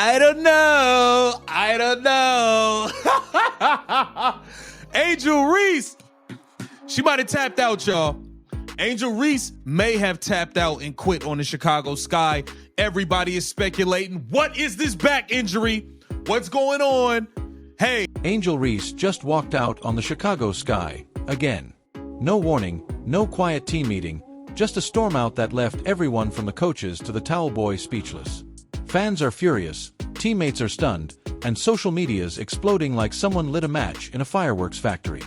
I don't know. Angel Reese, she might have tapped out, y'all. Angel Reese may have tapped out and quit on the Chicago Sky. Everybody is speculating. What is this back injury? What's going on? Hey. Angel Reese just walked out on the Chicago Sky again. No warning, no quiet team meeting, just a storm out that left everyone from the coaches to the towel boy speechless. Fans are furious, teammates are stunned, and social media's exploding like someone lit a match in a fireworks factory.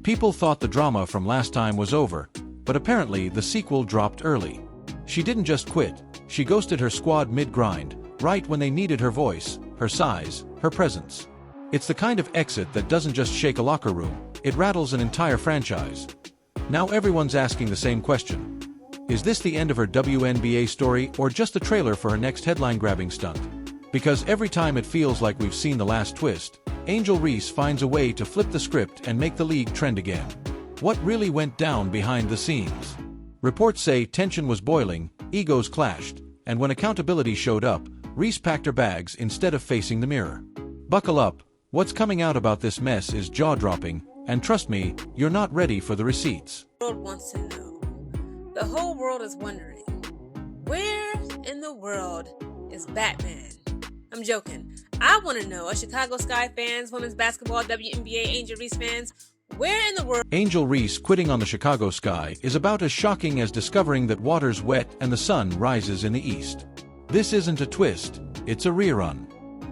People thought the drama from last time was over, but apparently the sequel dropped early. She didn't just quit, she ghosted her squad mid-grind, right when they needed her voice, her size, her presence. It's the kind of exit that doesn't just shake a locker room, it rattles an entire franchise. Now everyone's asking the same question. Is this the end of her WNBA story or just the trailer for her next headline-grabbing stunt? Because every time it feels like we've seen the last twist, Angel Reese finds a way to flip the script and make the league trend again. What really went down behind the scenes? Reports say tension was boiling, egos clashed, and when accountability showed up, Reese packed her bags instead of facing the mirror. Buckle up, what's coming out about this mess is jaw-dropping, and trust me, you're not ready for the receipts. The world wants to know. The whole world is wondering, where in the world is Batman? I'm joking. I want to know, Chicago Sky fans, women's basketball, WNBA, Angel Reese fans, where in the world? Angel Reese quitting on the Chicago Sky is about as shocking as discovering that water's wet and the sun rises in the east. This isn't a twist, it's a rerun.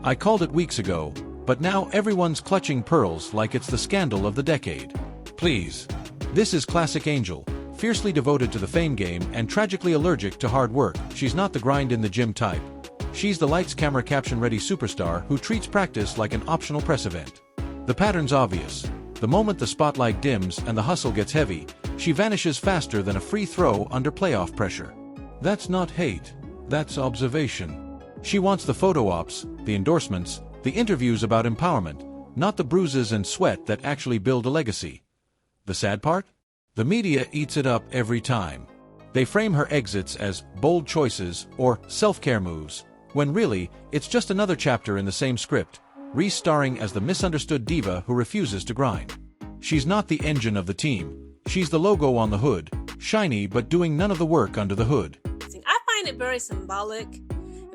I called it weeks ago, but now everyone's clutching pearls like it's the scandal of the decade. Please. This is classic Angel, fiercely devoted to the fame game and tragically allergic to hard work. She's not the grind in the gym type. She's the lights camera caption ready superstar who treats practice like an optional press event. The pattern's obvious. The moment the spotlight dims and the hustle gets heavy, she vanishes faster than a free throw under playoff pressure. That's not hate, that's observation. She wants the photo ops, the endorsements, the interviews about empowerment, not the bruises and sweat that actually build a legacy. The sad part? The media eats it up every time. They frame her exits as bold choices or self-care moves, when really, it's just another chapter in the same script, Reese starring as the misunderstood diva who refuses to grind. She's not the engine of the team, she's the logo on the hood, shiny but doing none of the work under the hood. I find it very symbolic,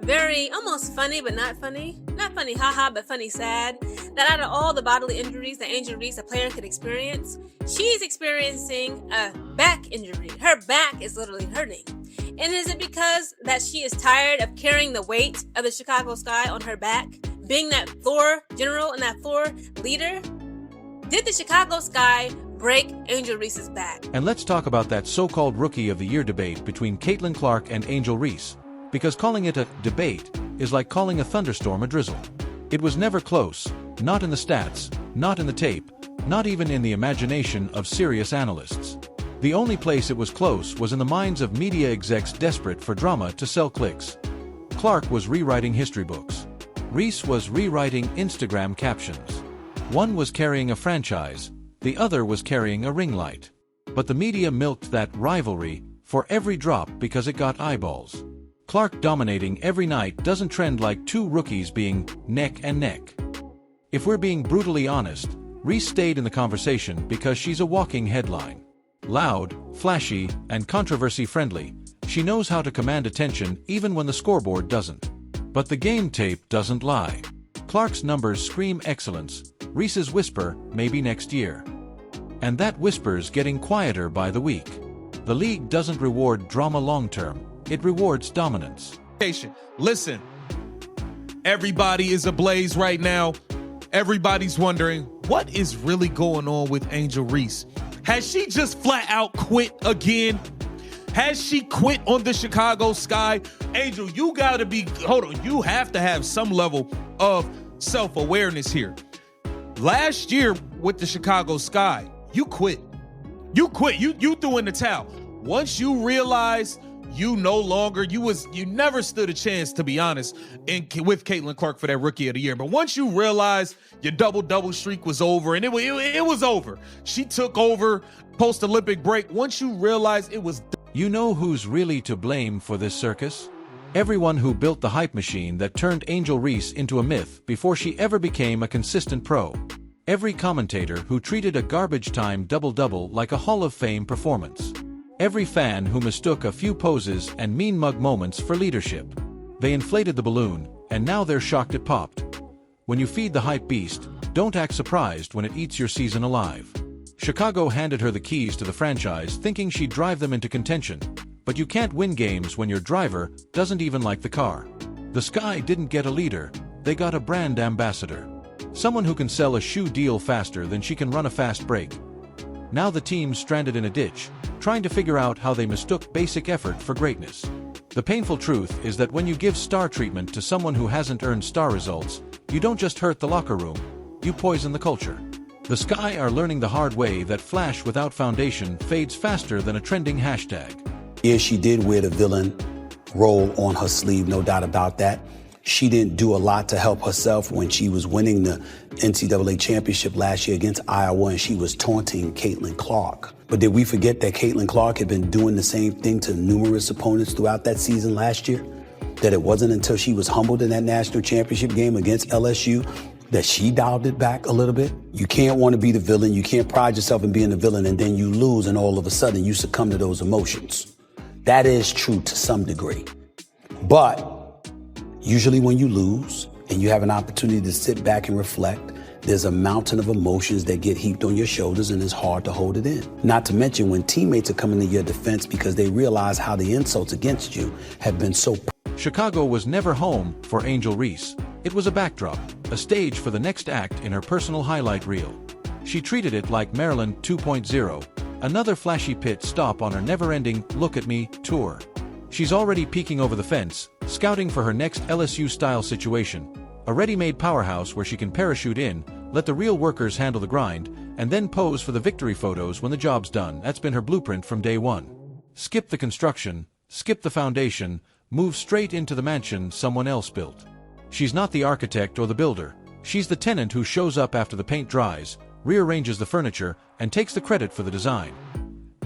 very almost funny but not funny. Not funny haha, but funny sad, that out of all the bodily injuries that Angel Reese, a player, could experience, she's experiencing a back injury. Her back is literally hurting. And is it because that she is tired of carrying the weight of the Chicago Sky on her back, being that floor general and that floor leader? Did the Chicago Sky break Angel Reese's back? And let's talk about that so-called Rookie of the Year debate between Caitlin Clark and Angel Reese, because calling it a debate is like calling a thunderstorm a drizzle. It was never close, not in the stats, not in the tape, not even in the imagination of serious analysts. The only place it was close was in the minds of media execs desperate for drama to sell clicks. Clark was rewriting history books. Reese was rewriting Instagram captions. One was carrying a franchise, the other was carrying a ring light. But the media milked that rivalry for every drop because it got eyeballs. Clark dominating every night doesn't trend like two rookies being neck and neck. If we're being brutally honest, Reese stayed in the conversation because she's a walking headline. Loud, flashy, and controversy-friendly, she knows how to command attention even when the scoreboard doesn't. But the game tape doesn't lie. Clark's numbers scream excellence, Reese's whisper, maybe next year. And that whisper's getting quieter by the week. The league doesn't reward drama long-term, it rewards dominance. Listen, everybody is ablaze right now. Everybody's wondering, what is really going on with Angel Reese? Has she just flat out quit again? Has she quit on the Chicago Sky? Angel, you have to have some level of self-awareness here. Last year with the Chicago Sky, you quit. You threw in the towel. Once you realized you never stood a chance, to be honest, with Caitlin Clark for that Rookie of the Year. But once you realized your double streak was over, and it was over. She took over post-Olympic break. Once you realized it was You know who's really to blame for this circus? Everyone who built the hype machine that turned Angel Reese into a myth before she ever became a consistent pro. Every commentator who treated a garbage-time double-double like a Hall of Fame performance. Every fan who mistook a few poses and mean mug moments for leadership. They inflated the balloon, and now they're shocked it popped. When you feed the hype beast, don't act surprised when it eats your season alive. Chicago handed her the keys to the franchise thinking she'd drive them into contention. But you can't win games when your driver doesn't even like the car. The Sky didn't get a leader, they got a brand ambassador. Someone who can sell a shoe deal faster than she can run a fast break. Now the team's stranded in a ditch, trying to figure out how they mistook basic effort for greatness. The painful truth is that when you give star treatment to someone who hasn't earned star results, you don't just hurt the locker room, you poison the culture. The Sky are learning the hard way that flash without foundation fades faster than a trending hashtag. Yeah, she did wear the villain role on her sleeve, no doubt about that. She didn't do a lot to help herself when she was winning the NCAA championship last year against Iowa, and she was taunting Caitlin Clark. But did we forget that Caitlin Clark had been doing the same thing to numerous opponents throughout that season last year? That it wasn't until she was humbled in that national championship game against LSU that she dialed it back a little bit? You can't want to be the villain. You can't pride yourself in being the villain, and then you lose, and all of a sudden you succumb to those emotions. That is true to some degree. But usually when you lose and you have an opportunity to sit back and reflect, there's a mountain of emotions that get heaped on your shoulders and it's hard to hold it in. Not to mention when teammates are coming to your defense because they realize how the insults against you have been so... Chicago was never home for Angel Reese. It was a backdrop, a stage for the next act in her personal highlight reel. She treated it like Maryland 2.0. Another flashy pit stop on her never-ending Look at Me tour. She's already peeking over the fence, scouting for her next LSU-style situation, a ready-made powerhouse where she can parachute in, let the real workers handle the grind, and then pose for the victory photos when the job's done. That's been her blueprint from day one. Skip the construction, skip the foundation, move straight into the mansion someone else built. She's not the architect or the builder. She's the tenant who shows up after the paint dries, rearranges the furniture, and takes the credit for the design.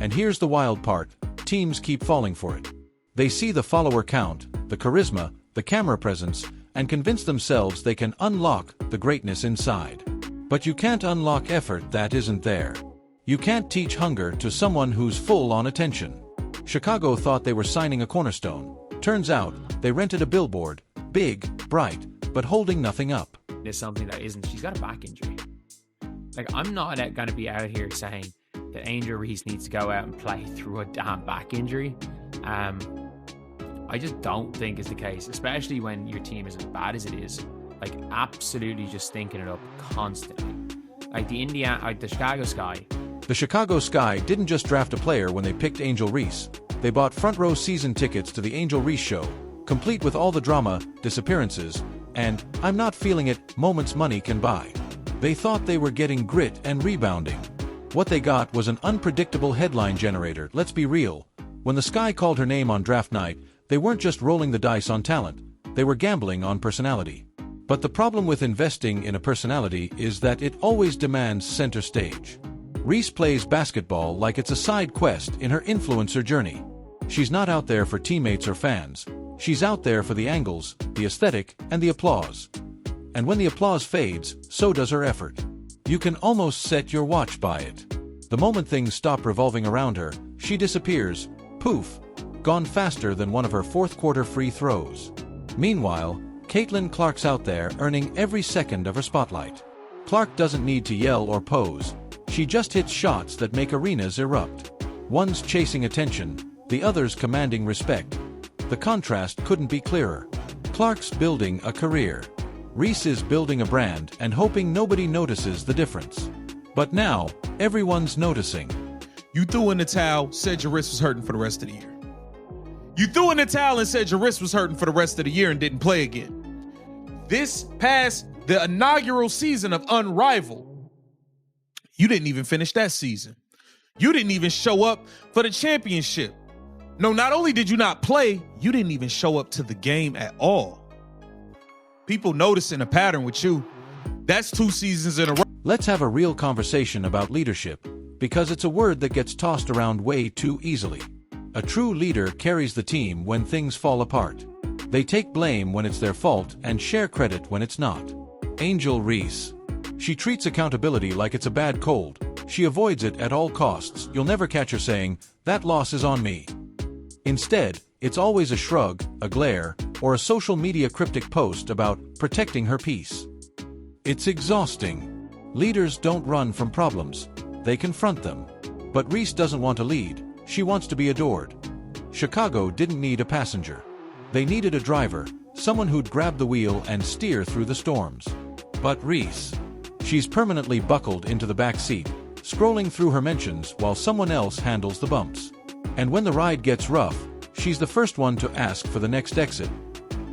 And here's the wild part, teams keep falling for it. They see the follower count, the charisma, the camera presence, and convince themselves they can unlock the greatness inside. But you can't unlock effort that isn't there. You can't teach hunger to someone who's full on attention. Chicago thought they were signing a cornerstone. Turns out, they rented a billboard, big, bright, but holding nothing up. There's something that isn't. She's got a back injury. Like, I'm not going to be out here saying that Angel Reese needs to go out and play through a damn back injury. I just don't think is the case, especially when your team is as bad as it is. Like, absolutely just thinking it up constantly. Like the Chicago Sky. The Chicago Sky didn't just draft a player when they picked Angel Reese. They bought front-row season tickets to the Angel Reese show, complete with all the drama, disappearances, and, I'm not feeling it, moments money can buy. They thought they were getting grit and rebounding. What they got was an unpredictable headline generator. Let's be real. When the Sky called her name on draft night, they weren't just rolling the dice on talent. They were gambling on personality. But the problem with investing in a personality is that it always demands center stage. Reese plays basketball like it's a side quest in her influencer journey. She's not out there for teammates or fans. She's out there for the angles, the aesthetic, and the applause. And when the applause fades, so does her effort. You can almost set your watch by it. The moment things stop revolving around her, she disappears, poof, gone faster than one of her fourth-quarter free throws. Meanwhile, Caitlin Clark's out there earning every second of her spotlight. Clark doesn't need to yell or pose. She just hits shots that make arenas erupt. One's chasing attention, the other's commanding respect. The contrast couldn't be clearer. Clark's building a career. Reese is building a brand and hoping nobody notices the difference. But now, everyone's noticing. You threw in the towel, said your wrist was hurting for the rest of the year. You threw in the towel and said your wrist was hurting for the rest of the year and didn't play again. This past the inaugural season of Unrivaled, you didn't even finish that season. You didn't even show up for the championship. No, not only did you not play, you didn't even show up to the game at all. People noticing a pattern with you. That's 2 seasons in a row. Let's have a real conversation about leadership, because it's a word that gets tossed around way too easily. A true leader carries the team when things fall apart. They take blame when it's their fault and share credit when it's not. Angel Reese. She treats accountability like it's a bad cold. She avoids it at all costs. You'll never catch her saying, "That loss is on me." Instead, it's always a shrug, a glare, or a social media cryptic post about protecting her peace. It's exhausting. Leaders don't run from problems. They confront them. But Reese doesn't want to lead. She wants to be adored. Chicago didn't need a passenger. They needed a driver, someone who'd grab the wheel and steer through the storms. But Reese. She's permanently buckled into the back seat, scrolling through her mentions while someone else handles the bumps. And when the ride gets rough, she's the first one to ask for the next exit.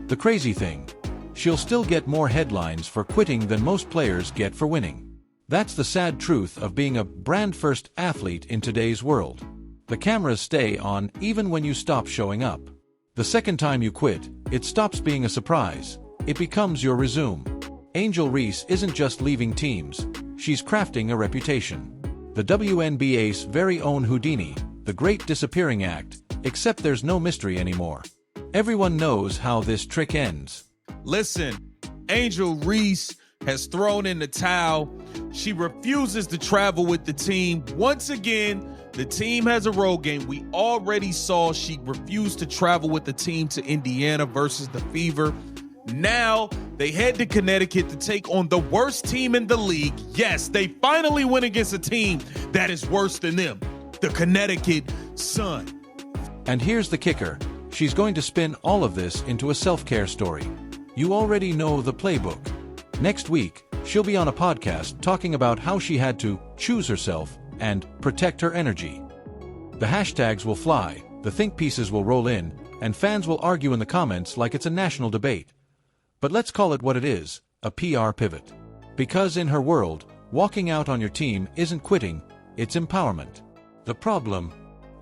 The crazy thing, she'll still get more headlines for quitting than most players get for winning. That's the sad truth of being a brand-first athlete in today's world. The cameras stay on even when you stop showing up. The second time you quit, it stops being a surprise. It becomes your resume. Angel Reese isn't just leaving teams. She's crafting a reputation. The WNBA's very own Houdini, the great disappearing act, except there's no mystery anymore. Everyone knows how this trick ends. Listen, Angel Reese has thrown in the towel. She refuses to travel with the team. Once again, the team has a road game. We already saw she refused to travel with the team to Indiana versus the Fever. Now they head to Connecticut to take on the worst team in the league. Yes, they finally win against a team that is worse than them, the Connecticut Sun. And here's the kicker. She's going to spin all of this into a self-care story. You already know the playbook. Next week, she'll be on a podcast talking about how she had to choose herself and protect her energy. The hashtags will fly, the think pieces will roll in, and fans will argue in the comments like it's a national debate. But let's call it what it is, a PR pivot. Because in her world, walking out on your team isn't quitting, it's empowerment. The problem?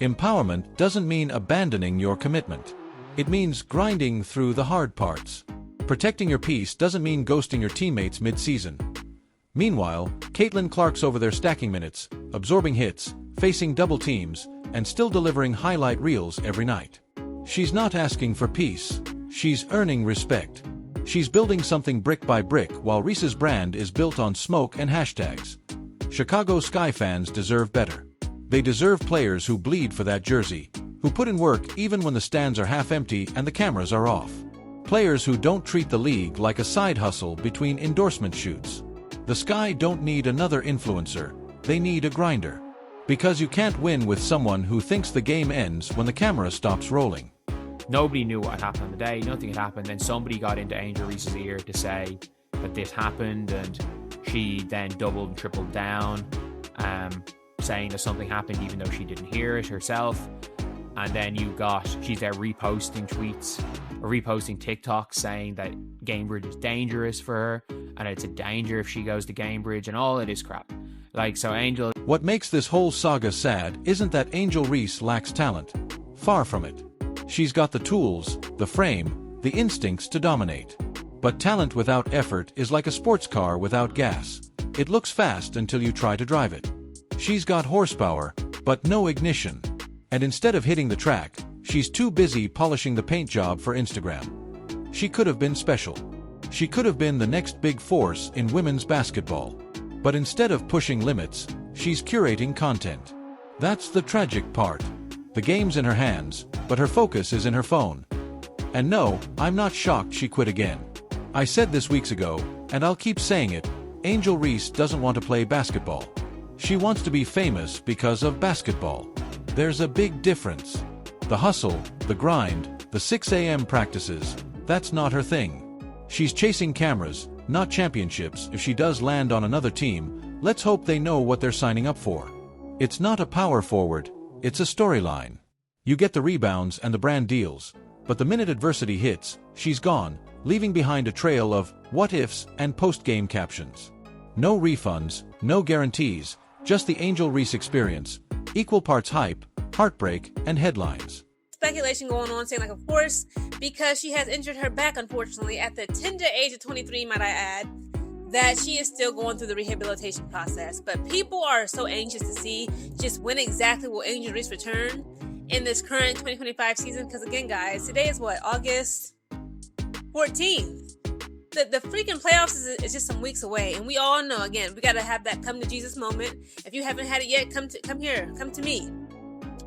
Empowerment doesn't mean abandoning your commitment. It means grinding through the hard parts. Protecting your peace doesn't mean ghosting your teammates mid-season. Meanwhile, Caitlin Clark's over there stacking minutes, absorbing hits, facing double teams, and still delivering highlight reels every night. She's not asking for peace. She's earning respect. She's building something brick by brick while Reese's brand is built on smoke and hashtags. Chicago Sky fans deserve better. They deserve players who bleed for that jersey, who put in work even when the stands are half empty and the cameras are off. Players who don't treat the league like a side hustle between endorsement shoots. The Sky don't need another influencer, they need a grinder. Because you can't win with someone who thinks the game ends when the camera stops rolling. Nobody knew what had happened on the day. Nothing had happened. Then somebody got into Angel Reese's ear to say that this happened, and she then doubled and tripled down, saying that something happened even though she didn't hear it herself. And then she's there reposting tweets or reposting TikToks saying that Gamebridge is dangerous for her and it's a danger if she goes to Gamebridge and all of this crap. So Angel... What makes this whole saga sad isn't that Angel Reese lacks talent. Far from it. She's got the tools, the frame, the instincts to dominate. But talent without effort is like a sports car without gas. It looks fast until you try to drive it. She's got horsepower, but no ignition. And instead of hitting the track, she's too busy polishing the paint job for Instagram. She could have been special. She could have been the next big force in women's basketball. But instead of pushing limits, she's curating content. That's the tragic part. The game's in her hands, but her focus is in her phone. And no, I'm not shocked she quit again. I said this weeks ago, and I'll keep saying it, Angel Reese doesn't want to play basketball. She wants to be famous because of basketball. There's a big difference. The hustle, the grind, the 6 a.m. practices, that's not her thing. She's chasing cameras, not championships. If she does land on another team, let's hope they know what they're signing up for. It's not a power forward, it's a storyline. You get the rebounds and the brand deals, but the minute adversity hits, she's gone, leaving behind a trail of what-ifs and post-game captions. No refunds, no guarantees, just the Angel Reese experience, equal parts hype, heartbreak, and headlines. Speculation going on saying of course, because she has injured her back unfortunately at the tender age of 23, might I add, that she is still going through the rehabilitation process. But people are so anxious to see just when exactly will Angel Reese return in this current 2025 season. Because again, guys, today is what, August 14th. The freaking playoffs is just some weeks away, and we all know, again, we got to have that come to Jesus moment. If you haven't had it yet, come here, come to me.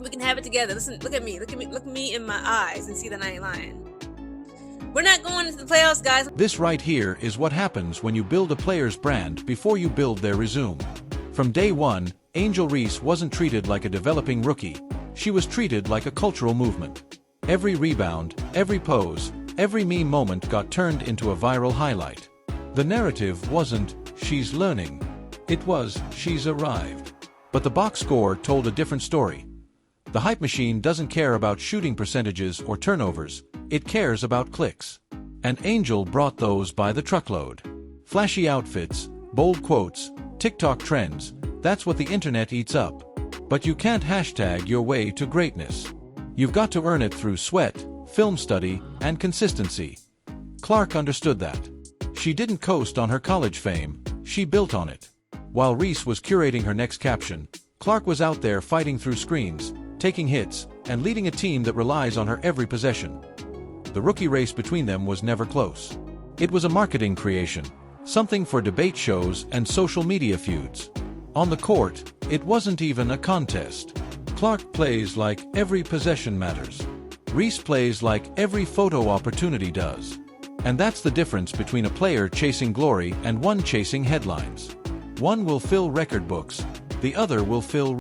We can have it together. Listen, look at me in my eyes and see that I ain't lying. We're not going into the playoffs, guys. This right here is what happens when you build a player's brand before you build their resume. From day one, Angel Reese wasn't treated like a developing rookie. She was treated like a cultural movement. Every rebound, every pose, every meme moment got turned into a viral highlight. The narrative wasn't, she's learning. It was, she's arrived. But the box score told a different story. The hype machine doesn't care about shooting percentages or turnovers, it cares about clicks. And Angel brought those by the truckload. Flashy outfits, bold quotes, TikTok trends, that's what the internet eats up. But you can't hashtag your way to greatness. You've got to earn it through sweat, film study, and consistency. Clark understood that. She didn't coast on her college fame, she built on it. While Reese was curating her next caption, Clark was out there fighting through screens, taking hits, and leading a team that relies on her every possession. The rookie race between them was never close. It was a marketing creation, something for debate shows and social media feuds. On the court, it wasn't even a contest. Clark plays like every possession matters. Reese plays like every photo opportunity does. And that's the difference between a player chasing glory and one chasing headlines. One will fill record books, the other will fill